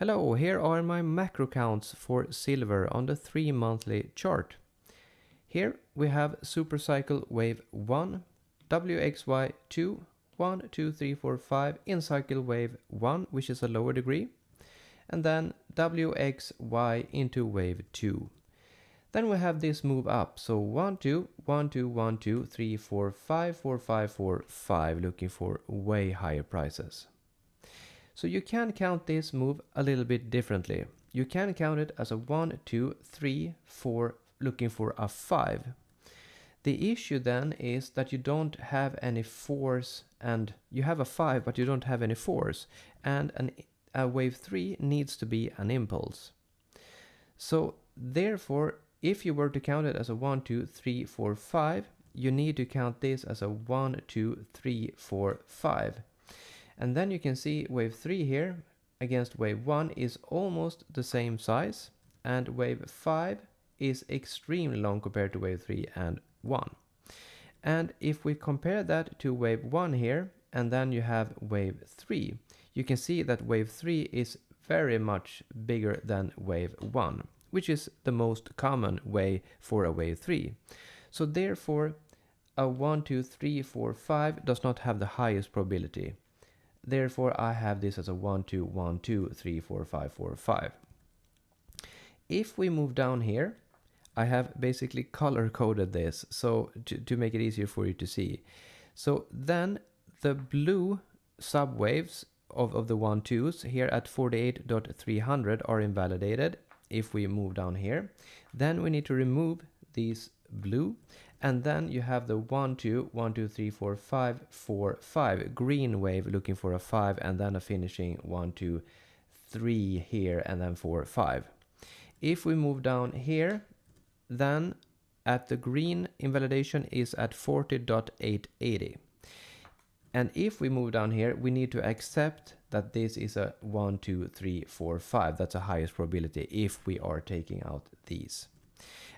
Hello, here are my macro counts for silver on the 3 monthly chart. Here we have supercycle wave 1, WXY2, 1, 2, 3, 4, 5, in cycle wave 1, which is a lower degree, and then WXY into wave 2. Then we have this move up, so 1, 2, 1, 2, 1, 2, 3, 4, 5, 4, 5, 4, 5, looking for way higher prices. So you can count this move a little bit differently. You can count it as a 1, 2, 3, 4, looking for a 5. The issue then is that you don't have any force, and you have a 5 but you don't have any force, and a wave 3 needs to be an impulse. So therefore, if you were to count it as a 1, 2, 3, 4, 5, you need to count this as a 1, 2, 3, 4, 5. And then you can see wave 3 here against wave 1 is almost the same size, and wave 5 is extremely long compared to wave 3 and 1. And if we compare that to wave 1 here, and then you have wave 3, you can see that wave 3 is very much bigger than wave 1, which is the most common way for a wave 3. So therefore, a 1, 2, 3, 4, 5 does not have the highest probability. Therefore, I have this as a 1, 2, 1, 2, 3, 4, 5, 4, 5. If we move down here, I have basically color coded this so to make it easier for you to see. So then the blue subwaves of the 1, 2s here at 48.300 are invalidated. If we move down here, then we need to remove these blue, and then you have the 1, 2, 1, 2, 3, 4, 5, 4, 5 green wave looking for a 5, and then a finishing 1, 2, 3 here, and then 4, 5. If we move down here, then at the green invalidation is at 40.880. And if we move down here, we need to accept that this is a 1, 2, 3, 4, 5. That's the highest probability if we are taking out these.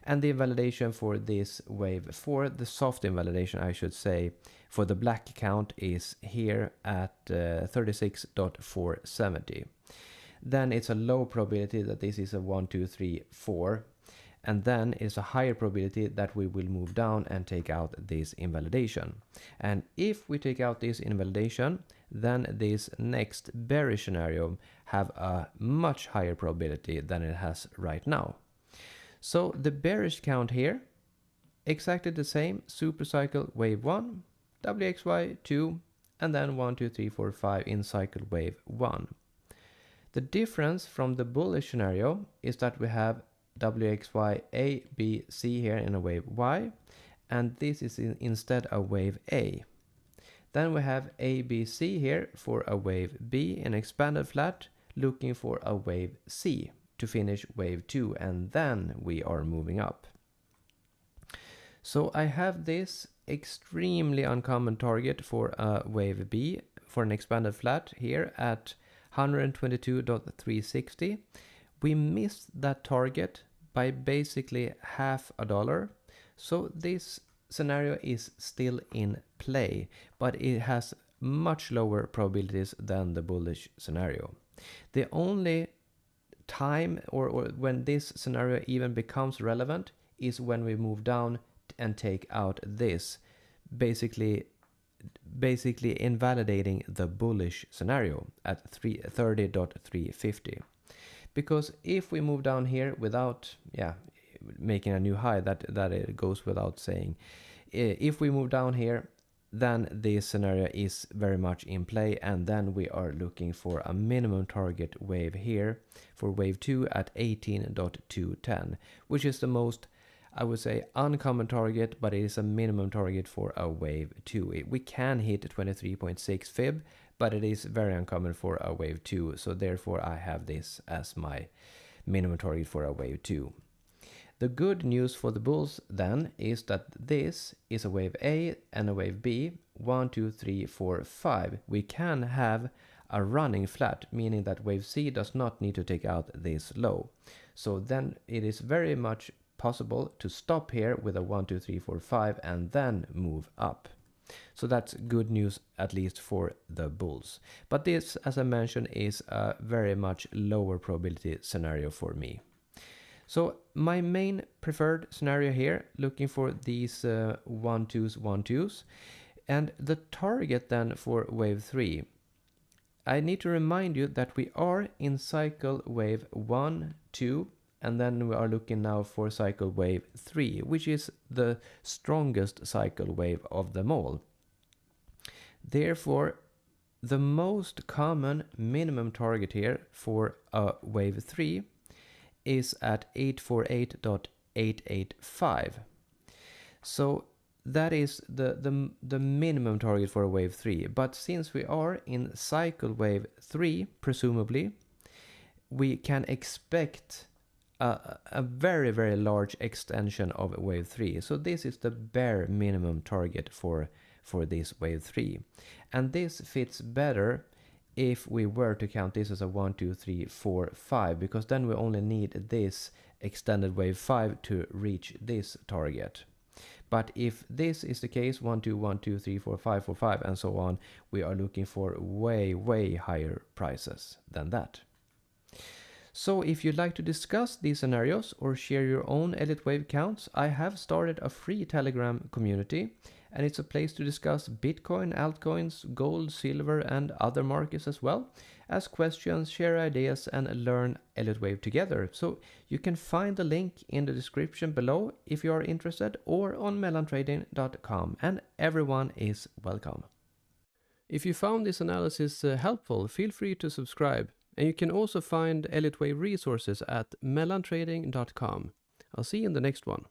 And the invalidation for this wave 4, the soft invalidation I should say, for the black count is here at 36.470. Then it's a low probability that this is a 1, 2, 3, 4. And then it's a higher probability that we will move down and take out this invalidation. And if we take out this invalidation, then this next bearish scenario have a much higher probability than it has right now. So the bearish count here, exactly the same, supercycle wave 1, WXY2, and then 1, 2, 3, 4, 5 in cycle wave 1. The difference from the bullish scenario is that we have WXY A, B, C here in a wave Y, and this is instead a wave A. Then we have A, B, C here for a wave B in expanded flat, looking for a wave C to finish wave 2, and then we are moving up. So I have this extremely uncommon target for a wave B for an expanded flat here at 122.360. We missed that target by basically $0.50. So this scenario is still in play, but it has much lower probabilities than the bullish scenario. The only time or when this scenario even becomes relevant is when we move down and take out this, basically invalidating the bullish scenario at 30.350. Because if we move down here without making a new high, that it goes without saying, if we move down here, then this scenario is very much in play, and then we are looking for a minimum target wave here for wave 2 at 18.210, which is the most, I would say, uncommon target, but it is a minimum target for a wave 2. We can hit 23.6 fib, but it is very uncommon for a wave 2, so therefore I have this as my minimum target for a wave 2. The good news for the bulls then is that this is a wave A and a wave B, 1, 2, 3, 4, 5. We can have a running flat, meaning that wave C does not need to take out this low. So then it is very much possible to stop here with a 1, 2, 3, 4, 5 and then move up. So that's good news, at least for the bulls. But this, as I mentioned, is a very much lower probability scenario for me. So my main preferred scenario here, looking for these 1-2s. And the target then for wave 3, I need to remind you that we are in cycle wave 1, 2, and then we are looking now for cycle wave 3, which is the strongest cycle wave of them all. Therefore, the most common minimum target here for a wave 3 is at 848.885. So that is the minimum target for a wave 3. But since we are in cycle wave 3, presumably, we can expect a very, very large extension of wave 3. So this is the bare minimum target for this wave 3. And this fits better if we were to count this as a 1, 2, 3, 4, 5, because then we only need this extended wave 5 to reach this target. But if this is the case, 1, 2, 1, 2, 3, 4, 5, 4, 5, and so on, we are looking for way, way higher prices than that. So if you'd like to discuss these scenarios or share your own Elliott Wave counts, I have started a free Telegram community, and it's a place to discuss Bitcoin, altcoins, gold, silver, and other markets as well. Ask questions, share ideas, and learn Elliott Wave together. So you can find the link in the description below if you are interested, or on mellantrading.com, and everyone is welcome. If you found this analysis helpful, feel free to subscribe. And you can also find Elliott Wave resources at mellantrading.com. I'll see you in the next one.